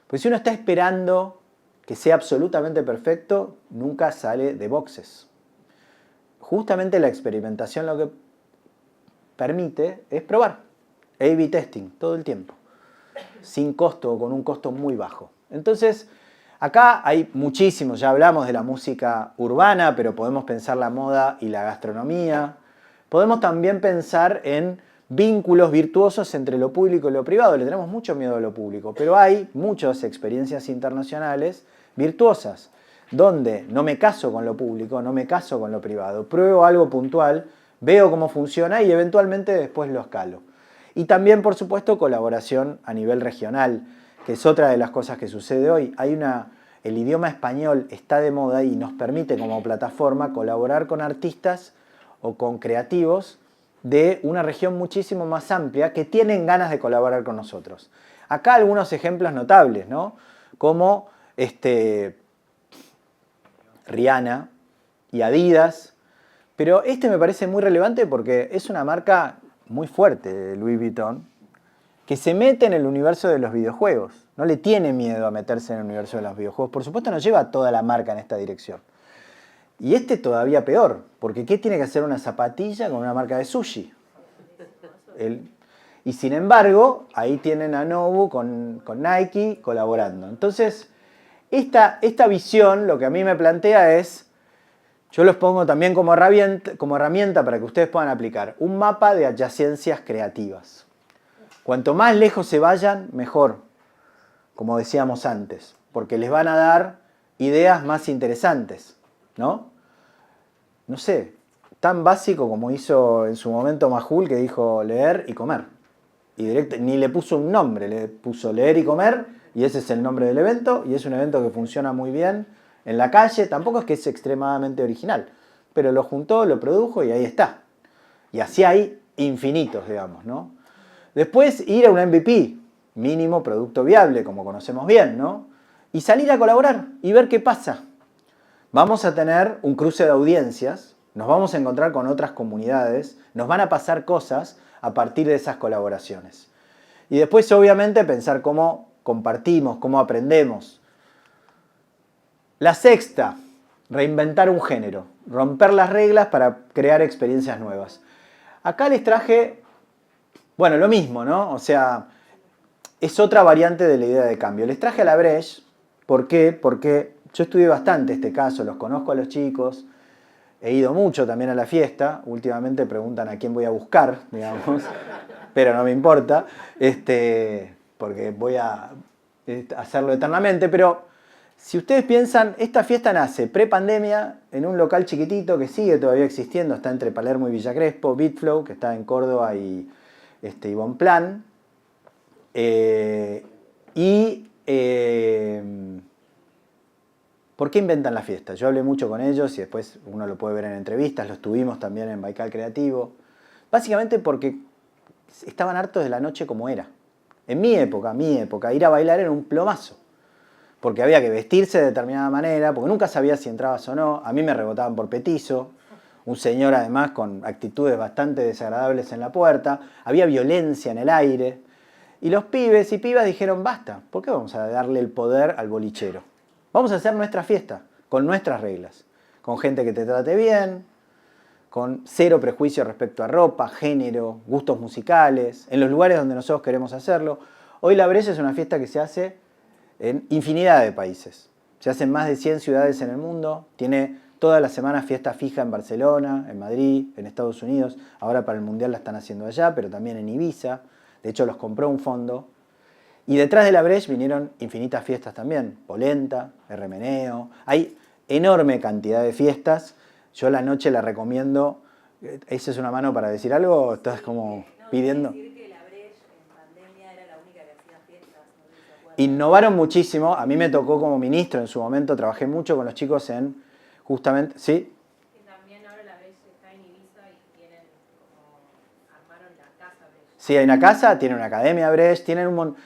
Porque si uno está esperando que sea absolutamente perfecto, nunca sale de boxes. Justamente la experimentación lo que permite es probar. A/B testing todo el tiempo. Sin costo o con un costo muy bajo. Entonces, acá hay muchísimo, ya hablamos de la música urbana, pero podemos pensar la moda y la gastronomía. Podemos también pensar en vínculos virtuosos entre lo público y lo privado. Le tenemos mucho miedo a lo público, pero hay muchas experiencias internacionales virtuosas, donde no me caso con lo público, no me caso con lo privado. Pruebo algo puntual, veo cómo funciona y eventualmente después lo escalo. Y también, por supuesto, colaboración a nivel regional, que es otra de las cosas que sucede hoy. El idioma español está de moda y nos permite como plataforma colaborar con artistas o con creativos de una región muchísimo más amplia que tienen ganas de colaborar con nosotros. Acá algunos ejemplos notables, ¿no? Como Rihanna y Adidas, pero me parece muy relevante porque es una marca muy fuerte, Louis Vuitton, que se mete en el universo de los videojuegos. No le tiene miedo a meterse en el universo de los videojuegos. Por supuesto no lleva toda la marca en esta dirección. Y todavía peor, porque ¿qué tiene que hacer una zapatilla con una marca de sushi? Y sin embargo, ahí tienen a Nobu con Nike colaborando. Entonces, esta visión lo que a mí me plantea es, yo los pongo también como herramienta para que ustedes puedan aplicar un mapa de adyacencias creativas. Cuanto más lejos se vayan, mejor, como decíamos antes, porque les van a dar ideas más interesantes, ¿no? No sé, tan básico como hizo en su momento Majul, que dijo leer y comer. Y ni le puso un nombre, le puso leer y comer, y ese es el nombre del evento, y es un evento que funciona muy bien en la calle. Tampoco es que es extremadamente original, pero lo juntó, lo produjo y ahí está. Y así hay infinitos, digamos, ¿no? Después ir a un MVP, mínimo producto viable, como conocemos bien, ¿no? Y salir a colaborar y ver qué pasa. Vamos a tener un cruce de audiencias, nos vamos a encontrar con otras comunidades, nos van a pasar cosas a partir de esas colaboraciones. Y después, obviamente, pensar cómo compartimos, cómo aprendemos. La sexta, reinventar un género, romper las reglas para crear experiencias nuevas. Acá les traje, bueno, lo mismo, ¿no? O sea, es otra variante de la idea de cambio. Les traje a la Breche, ¿por qué? Porque yo estudié bastante este caso, los conozco a los chicos, he ido mucho también a la fiesta, últimamente preguntan a quién voy a buscar, digamos, pero no me importa, porque voy a hacerlo eternamente, pero si ustedes piensan, esta fiesta nace pre-pandemia en un local chiquitito que sigue todavía existiendo, está entre Palermo y Villa Crespo, Beatflow, que está en Córdoba y Bonplan. ¿Por qué inventan la fiesta? Yo hablé mucho con ellos y después uno lo puede ver en entrevistas, los tuvimos también en Baikal Creativo. Básicamente porque estaban hartos de la noche como era. En mi época, ir a bailar era un plomazo. Porque había que vestirse de determinada manera, porque nunca sabía si entrabas o no. A mí me rebotaban por petizo. Un señor además con actitudes bastante desagradables en la puerta. Había violencia en el aire. Y los pibes y pibas dijeron, basta, ¿por qué vamos a darle el poder al bolichero? Vamos a hacer nuestra fiesta, con nuestras reglas. Con gente que te trate bien, con cero prejuicio respecto a ropa, género, gustos musicales, en los lugares donde nosotros queremos hacerlo. Hoy la Breche es una fiesta que se hace en infinidad de países. Se hacen más de 100 ciudades en el mundo, tiene todas las semanas fiesta fija en Barcelona, en Madrid, en Estados Unidos. Ahora para el Mundial la están haciendo allá, pero también en Ibiza. De hecho, los compró un fondo. Y detrás de la Breche vinieron infinitas fiestas también. Polenta, R-Meneo. Hay enorme cantidad de fiestas. Yo la noche la recomiendo. ¿Esa es una mano para decir algo o estás como pidiendo? Decir que la Breche en pandemia era la única que hacía fiestas, no sé si se acuerdan. Innovaron muchísimo. A mí me tocó como ministro en su momento. Trabajé mucho con los chicos en justamente... ¿Sí? Que también ahora la Breche está en Ibiza y tienen como armaron la casa Breche. Sí, hay una casa, tienen una academia Breche, tienen un montón...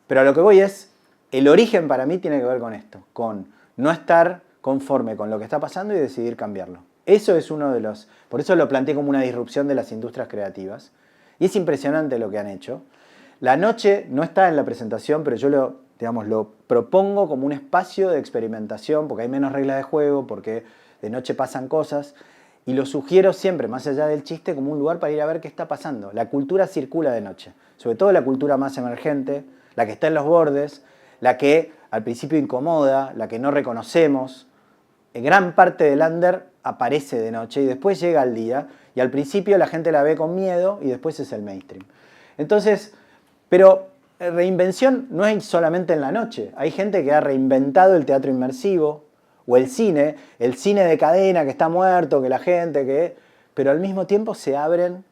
Pero a lo que voy es, el origen para mí tiene que ver con esto, con no estar conforme con lo que está pasando y decidir cambiarlo. Eso es uno de los... Por eso lo planteé como una disrupción de las industrias creativas. Y es impresionante lo que han hecho. La noche no está en la presentación, pero yo lo propongo como un espacio de experimentación, porque hay menos reglas de juego, porque de noche pasan cosas. Y lo sugiero siempre, más allá del chiste, como un lugar para ir a ver qué está pasando. La cultura circula de noche, sobre todo la cultura más emergente, la que está en los bordes, la que al principio incomoda, la que no reconocemos. Gran parte del under aparece de noche y después llega al día, y al principio la gente la ve con miedo y después es el mainstream. Entonces, pero reinvención no es solamente en la noche. Hay gente que ha reinventado el teatro inmersivo o el cine de cadena que está muerto, que la gente que... Pero al mismo tiempo se abren,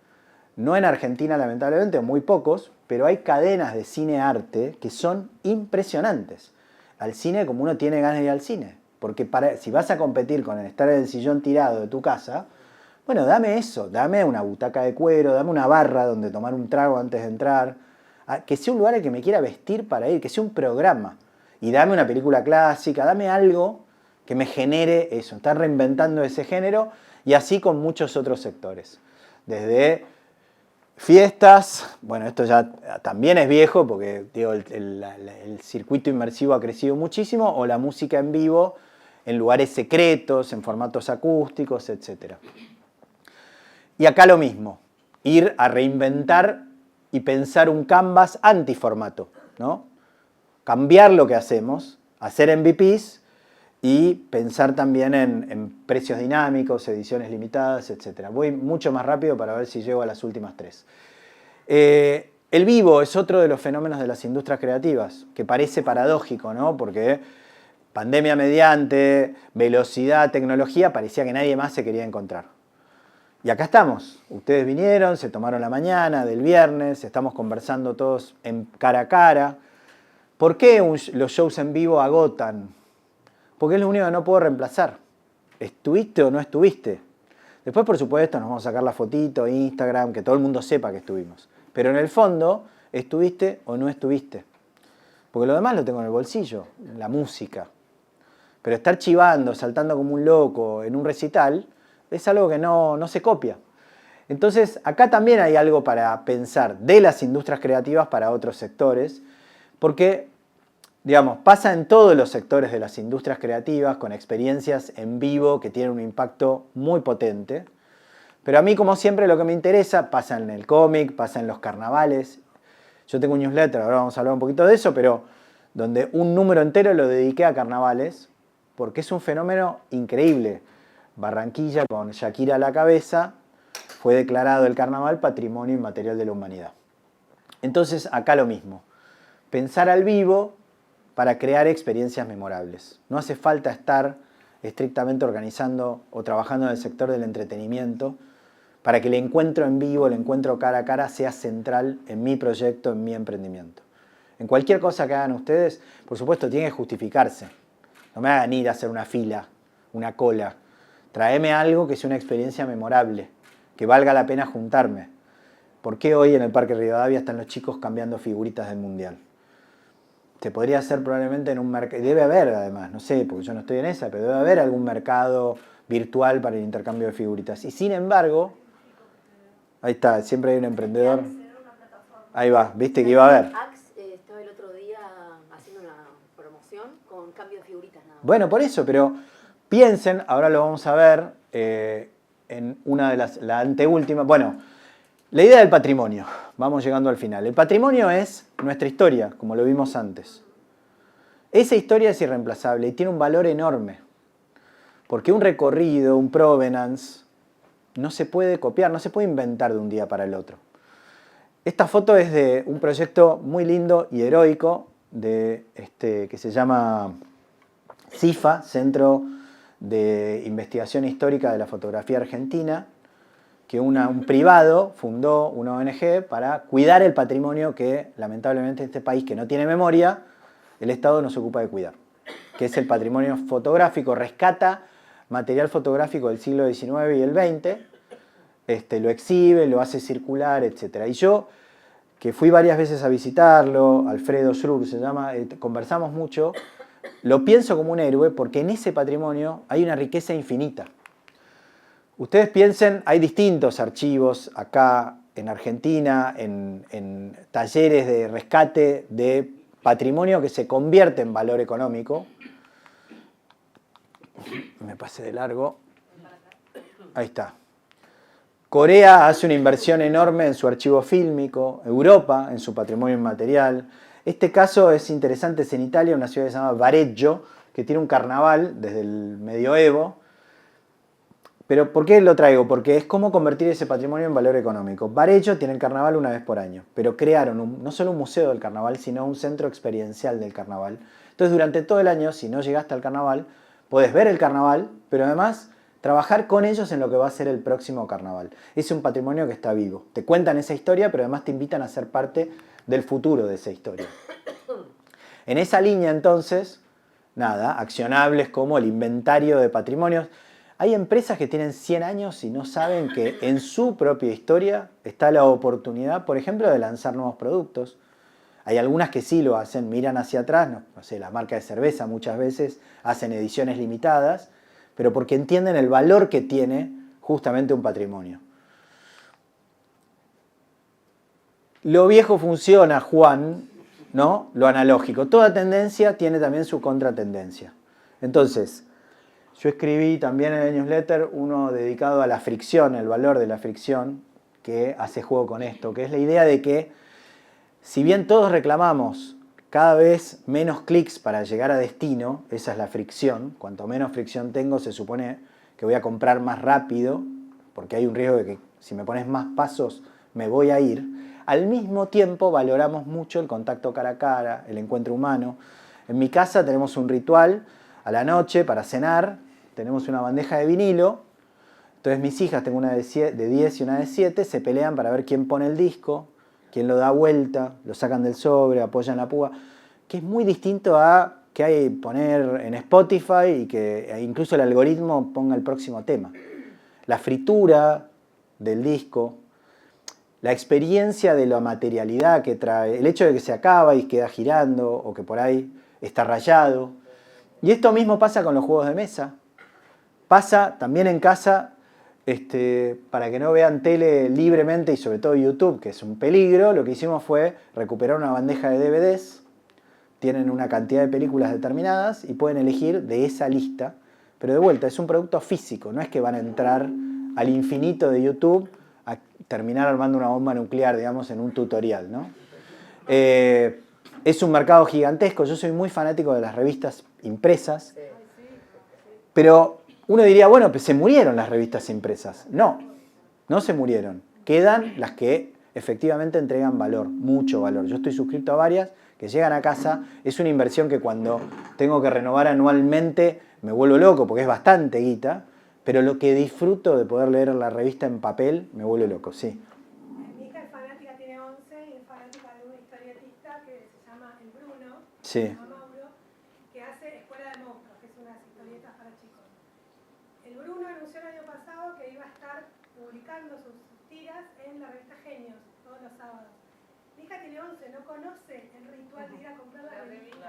no en Argentina lamentablemente, muy pocos, pero hay cadenas de cine-arte que son impresionantes. Al cine como uno tiene ganas de ir al cine. Porque si vas a competir con el estar en el sillón tirado de tu casa, bueno, dame eso, dame una butaca de cuero, dame una barra donde tomar un trago antes de entrar, que sea un lugar al que me quiera vestir para ir, que sea un programa. Y dame una película clásica, dame algo que me genere eso. Está reinventando ese género y así con muchos otros sectores. Desde fiestas, bueno, esto ya también es viejo porque digo, el circuito inmersivo ha crecido muchísimo, o la música en vivo en lugares secretos, en formatos acústicos, etc. Y acá lo mismo, ir a reinventar y pensar un canvas antiformato, ¿no? Cambiar lo que hacemos, hacer MVPs y pensar también en precios dinámicos, ediciones limitadas, etc. Voy mucho más rápido para ver si llego a las últimas tres. El vivo es otro de los fenómenos de las industrias creativas, que parece paradójico, ¿no? Porque pandemia mediante, velocidad, tecnología, parecía que nadie más se quería encontrar. Y acá estamos. Ustedes vinieron, se tomaron la mañana del viernes, estamos conversando todos en cara a cara. ¿Por qué los shows en vivo agotan? Porque es lo único que no puedo reemplazar. ¿Estuviste o no estuviste? Después, por supuesto, nos vamos a sacar la fotito, Instagram, que todo el mundo sepa que estuvimos. Pero en el fondo, ¿estuviste o no estuviste? Porque lo demás lo tengo en el bolsillo, la música. Pero estar chivando, saltando como un loco en un recital, es algo que no se copia. Entonces, acá también hay algo para pensar de las industrias creativas para otros sectores, porque, digamos, pasa en todos los sectores de las industrias creativas, con experiencias en vivo que tienen un impacto muy potente. Pero a mí, como siempre, lo que me interesa pasa en el cómic, pasa en los carnavales. Yo tengo un newsletter, ahora vamos a hablar un poquito de eso, pero donde un número entero lo dediqué a carnavales, porque es un fenómeno increíble. Barranquilla, con Shakira a la cabeza, fue declarado el carnaval Patrimonio Inmaterial de la Humanidad. Entonces, acá lo mismo. Pensar al vivo para crear experiencias memorables. No hace falta estar estrictamente organizando o trabajando en el sector del entretenimiento para que el encuentro en vivo, el encuentro cara a cara, sea central en mi proyecto, en mi emprendimiento. En cualquier cosa que hagan ustedes, por supuesto, tiene que justificarse. No me hagan ir a hacer una fila, una cola. Tráeme algo que sea una experiencia memorable, que valga la pena juntarme. ¿Por qué hoy en el Parque Rivadavia están los chicos cambiando figuritas del Mundial? Se podría hacer probablemente en un mercado, debe haber además, no sé, porque yo no estoy en esa, pero debe haber algún mercado virtual para el intercambio de figuritas. Y sin embargo, ahí está, siempre hay un emprendedor. Ahí va, viste que iba a haber. Axe estaba el otro día haciendo una promoción con cambio de figuritas nada más. Bueno, por eso, pero piensen, ahora lo vamos a ver en una de la anteúltima. Bueno, la idea del patrimonio. Vamos llegando al final. El patrimonio es nuestra historia, como lo vimos antes. Esa historia es irreemplazable y tiene un valor enorme. Porque un recorrido, un provenance, no se puede copiar, no se puede inventar de un día para el otro. Esta foto es de un proyecto muy lindo y heroico que se llama CIFA, Centro de Investigación Histórica de la Fotografía Argentina, que un privado fundó una ONG para cuidar el patrimonio que, lamentablemente, en este país que no tiene memoria, el Estado no se ocupa de cuidar, que es el patrimonio fotográfico. Rescata material fotográfico del siglo XIX y el XX, lo exhibe, lo hace circular, etc. Y yo, que fui varias veces a visitarlo, Alfredo Schrur se llama, conversamos mucho, lo pienso como un héroe porque en ese patrimonio hay una riqueza infinita. Ustedes piensen, hay distintos archivos acá en Argentina, en talleres de rescate de patrimonio que se convierte en valor económico. Me pasé de largo. Ahí está. Corea hace una inversión enorme en su archivo fílmico, Europa en su patrimonio inmaterial. Este caso es interesante, es en Italia, una ciudad que se llama Vareggio, que tiene un carnaval desde el medioevo. Pero ¿por qué lo traigo? Porque es cómo convertir ese patrimonio en valor económico. Vareggio tiene el carnaval una vez por año, pero crearon no solo un museo del carnaval, sino un centro experiencial del carnaval. Entonces durante todo el año, si no llegaste al carnaval, podés ver el carnaval, pero además trabajar con ellos en lo que va a ser el próximo carnaval. Es un patrimonio que está vivo. Te cuentan esa historia, pero además te invitan a ser parte del futuro de esa historia. En esa línea, entonces, nada, accionables como el inventario de patrimonios. Hay empresas que tienen 100 años y no saben que en su propia historia está la oportunidad, por ejemplo, de lanzar nuevos productos. Hay algunas que sí lo hacen, miran hacia atrás, no sé, las marcas de cerveza muchas veces hacen ediciones limitadas, pero porque entienden el valor que tiene justamente un patrimonio. Lo viejo funciona, Juan, ¿no? Lo analógico. Toda tendencia tiene también su contratendencia. Entonces, yo escribí también en el newsletter uno dedicado a la fricción, el valor de la fricción, que hace juego con esto, que es la idea de que, si bien todos reclamamos cada vez menos clics para llegar a destino, esa es la fricción, cuanto menos fricción tengo se supone que voy a comprar más rápido, porque hay un riesgo de que si me pones más pasos me voy a ir. Al mismo tiempo valoramos mucho el contacto cara a cara, el encuentro humano. En mi casa tenemos un ritual a la noche para cenar, tenemos una bandeja de vinilo, entonces mis hijas, tengo una de 10 y una de 7, se pelean para ver quién pone el disco, quién lo da vuelta, lo sacan del sobre, apoyan la púa, que es muy distinto a que hay poner en Spotify y que incluso el algoritmo ponga el próximo tema. La fritura del disco, la experiencia de la materialidad que trae, el hecho de que se acaba y queda girando o que por ahí está rayado. Y esto mismo pasa con los juegos de mesa. Pasa también en casa, para que no vean tele libremente y sobre todo YouTube, que es un peligro, lo que hicimos fue recuperar una bandeja de DVDs, tienen una cantidad de películas determinadas y pueden elegir de esa lista, pero de vuelta es un producto físico, no es que van a entrar al infinito de YouTube a terminar armando una bomba nuclear, digamos, en un tutorial, ¿no? Es un mercado gigantesco, yo soy muy fanático de las revistas impresas, pero uno diría, bueno, pues se murieron las revistas impresas. No, no se murieron. Quedan las que efectivamente entregan valor, mucho valor. Yo estoy suscrito a varias que llegan a casa. Es una inversión que cuando tengo que renovar anualmente me vuelvo loco porque es bastante guita, pero lo que disfruto de poder leer la revista en papel me vuelve loco, sí. Mi hija es fanática, tiene 11 y es fanática de una historietista que se llama El Bruno, Sí. se llama Mauro, que hace Escuela de Monstruos, que es unas historietas para chicos. El Bruno anunció el año pasado que iba a estar publicando sus tiras en la revista Genios todos los sábados. Mi hija tiene 11, no conoce el ritual de ir a comprar la revista.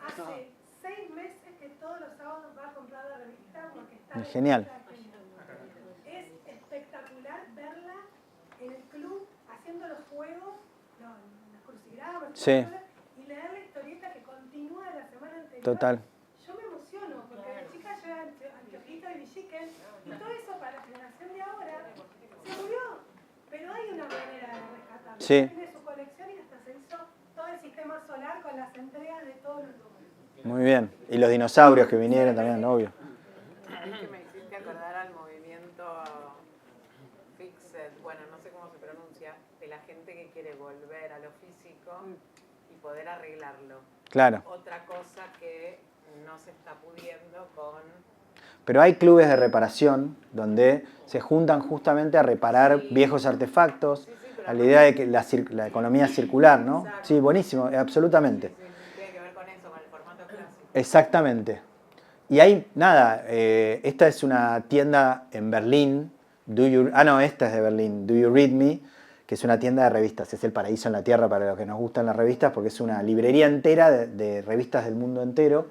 Hace 6 meses que todos los sábados va a comprar la revista porque está en Genial. la revista Genios. Es espectacular verla en el club haciendo los juegos, los crucigramas, Sí. y leer la historieta que continúa de la semana anterior. Total. Yo me emociono porque de chica yo era anteojito y bichiquen y todo eso para la generación de ahora se murió, pero hay una manera de rescatarlo. Sí. Tiene su colección y hasta se hizo todo el sistema solar con las entregas de todos los números. Muy bien. Y los dinosaurios que vinieron también, obvio. Es que me hiciste acordar al movimiento Fixed, bueno, no sé cómo se pronuncia, de la gente que quiere volver a lo físico y poder arreglarlo. Claro. Otra cosa que no se está pudiendo con... Pero hay clubes de reparación donde se juntan justamente a reparar viejos artefactos, a la idea de que la economía circular, ¿no? Exacto. Sí, buenísimo, absolutamente. Sí, tiene que ver con eso, con el formato clásico. Exactamente. Y hay, nada, esta es una tienda en Berlín, esta es de Berlín, Do You Read Me, que es una tienda de revistas, es el paraíso en la tierra para los que nos gustan las revistas, porque es una librería entera de revistas del mundo entero.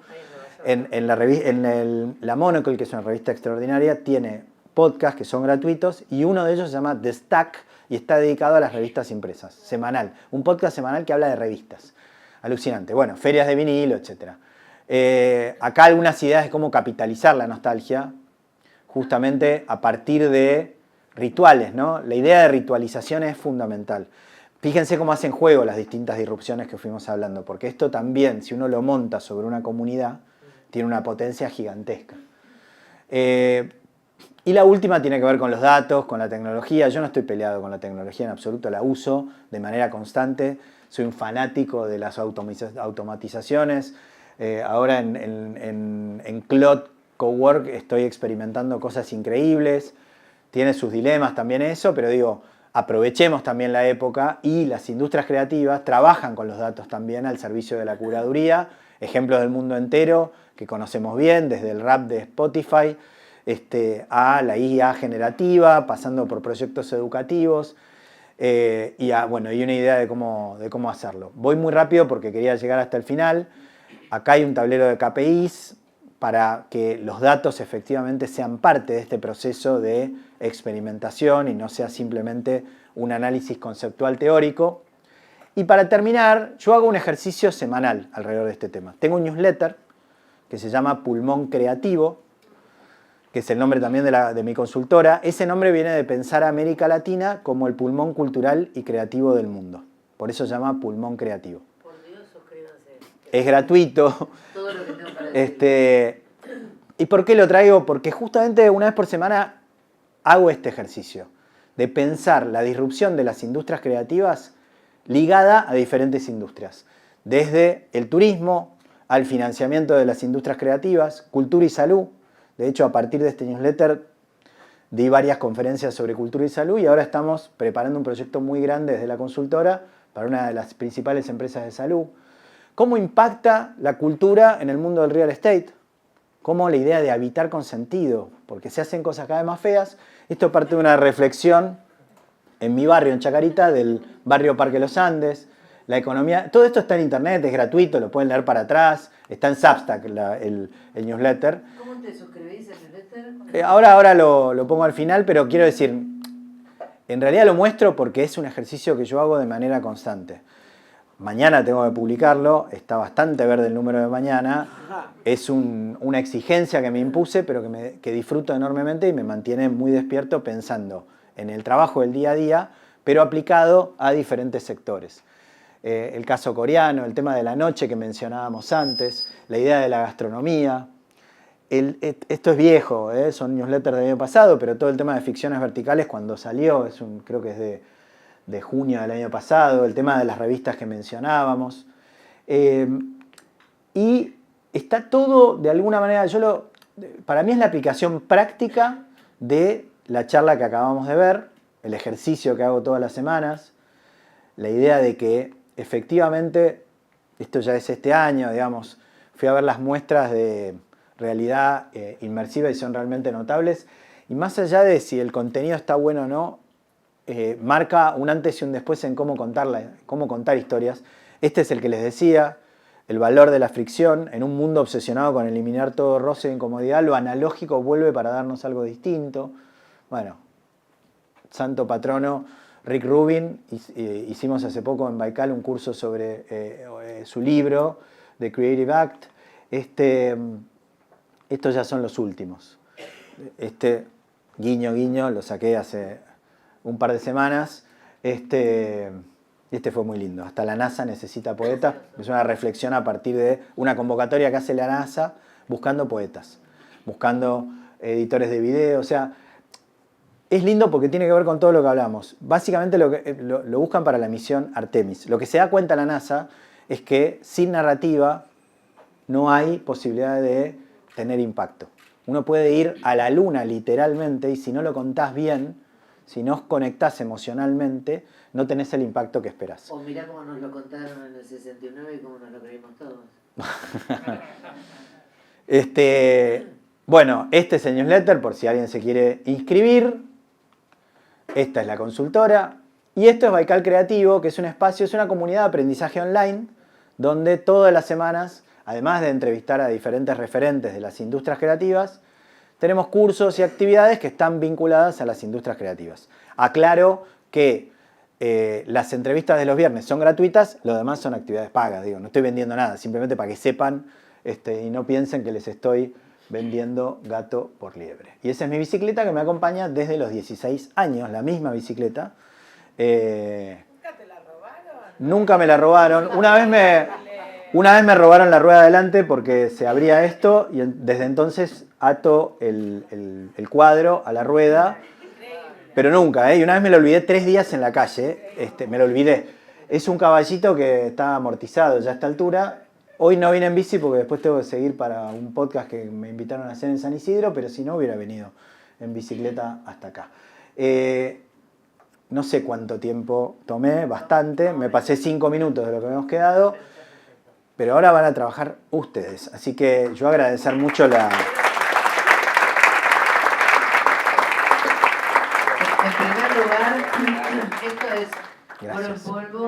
La Monocle, que es una revista extraordinaria, tiene podcasts que son gratuitos y uno de ellos se llama The Stack y está dedicado a las revistas impresas, semanal. Un podcast semanal que habla de revistas. Alucinante. Bueno, ferias de vinilo, etc. Acá algunas ideas de cómo capitalizar la nostalgia, justamente a partir de rituales, ¿no? La idea de ritualización es fundamental. Fíjense cómo hacen juego las distintas disrupciones que fuimos hablando, porque esto también, si uno lo monta sobre una comunidad, tiene una potencia gigantesca. Y la última tiene que ver con los datos, con la tecnología. Yo no estoy peleado con la tecnología en absoluto, la uso de manera constante. Soy un fanático de las automatizaciones. Ahora en Cloud Cowork estoy experimentando cosas increíbles. Tiene sus dilemas también eso, pero digo, aprovechemos también la época y las industrias creativas trabajan con los datos también al servicio de la curaduría. Ejemplos del mundo entero que conocemos bien, desde el rap de Spotify a la IA generativa, pasando por proyectos educativos y una idea de cómo hacerlo. Voy muy rápido porque quería llegar hasta el final. Acá hay un tablero de KPIs para que los datos efectivamente sean parte de este proceso de experimentación y no sea simplemente un análisis conceptual teórico. Y para terminar, yo hago un ejercicio semanal alrededor de este tema. Tengo un newsletter que se llama Pulmón Creativo, que es el nombre también de mi consultora. Ese nombre viene de pensar a América Latina como el pulmón cultural y creativo del mundo. Por eso se llama Pulmón Creativo. Por Dios, suscríbanse. Es gratuito. Todo lo que tengo para decir. ¿Y por qué lo traigo? Porque justamente una vez por semana hago este ejercicio de pensar la disrupción de las industrias creativas ligada a diferentes industrias. Desde el turismo al financiamiento de las industrias creativas, cultura y salud. De hecho, a partir de este newsletter di varias conferencias sobre cultura y salud y ahora estamos preparando un proyecto muy grande desde la consultora para una de las principales empresas de salud. ¿Cómo impacta la cultura en el mundo del real estate? ¿Cómo la idea de habitar con sentido? Porque se hacen cosas cada vez más feas. Esto parte de una reflexión en mi barrio, en Chacarita, del barrio Parque Los Andes. La economía, todo esto está en internet, es gratuito, lo pueden leer para atrás. Está en Substack el newsletter. ¿Cómo te suscribís al newsletter? Ahora lo pongo al final, pero quiero decir, en realidad lo muestro porque es un ejercicio que yo hago de manera constante. Mañana tengo que publicarlo, está bastante verde el número de mañana, es una exigencia que me impuse, pero que disfruto enormemente y me mantiene muy despierto pensando en el trabajo del día a día, pero aplicado a diferentes sectores. El caso coreano, el tema de la noche que mencionábamos antes, la idea de la gastronomía. Esto es viejo, son newsletters del año pasado, pero todo el tema de ficciones verticales cuando salió, creo que es de junio del año pasado, el tema de las revistas que mencionábamos. Y está todo, de alguna manera, para mí es la aplicación práctica de la charla que acabamos de ver, el ejercicio que hago todas las semanas, la idea de que efectivamente, esto ya es este año, digamos, fui a ver las muestras de realidad inmersiva y son realmente notables. Y más allá de si el contenido está bueno o no, marca un antes y un después en cómo contar historias. Este es el que les decía, el valor de la fricción. En un mundo obsesionado con eliminar todo roce e incomodidad, lo analógico vuelve para darnos algo distinto. Bueno, santo patrono Rick Rubin, hicimos hace poco en Baikal un curso sobre su libro, The Creative Act. Estos ya son los últimos. Guiño, guiño, lo saqué hace un par de semanas. Y este fue muy lindo. Hasta la NASA necesita poetas. Es una reflexión a partir de una convocatoria que hace la NASA buscando poetas, buscando editores de video. O sea, es lindo porque tiene que ver con todo lo que hablamos. Básicamente lo buscan para la misión Artemis. Lo que se da cuenta la NASA es que sin narrativa no hay posibilidad de tener impacto. Uno puede ir a la luna literalmente y si no lo contás bien, si no os conectás emocionalmente, no tenés el impacto que esperás. O mirá cómo nos lo contaron en el 69 y cómo nos lo creímos todos. Bueno, este es el newsletter por si alguien se quiere inscribir. Esta es la consultora. Y esto es Baikal Creativo, que es un espacio, es una comunidad de aprendizaje online, donde todas las semanas, además de entrevistar a diferentes referentes de las industrias creativas, tenemos cursos y actividades que están vinculadas a las industrias creativas. Aclaro que las entrevistas de los viernes son gratuitas, lo demás son actividades pagas. Digo, no estoy vendiendo nada, simplemente para que sepan y no piensen que les estoy vendiendo gato por liebre. Y esa es mi bicicleta que me acompaña desde los 16 años, la misma bicicleta. ¿Nunca te la robaron? Nunca me la robaron. Una vez me robaron la rueda adelante porque se abría esto y desde entonces ato el cuadro a la rueda. Pero nunca, y una vez me lo olvidé 3 días en la calle. Me lo olvidé. Es un caballito que está amortizado ya a esta altura. Hoy no vine en bici porque después tengo que seguir para un podcast que me invitaron a hacer en San Isidro, pero si no hubiera venido en bicicleta hasta acá. No sé cuánto tiempo tomé, bastante. Me pasé 5 minutos de lo que habíamos quedado, pero ahora van a trabajar ustedes. Así que yo agradecer mucho la... En primer lugar, esto es oro en polvo.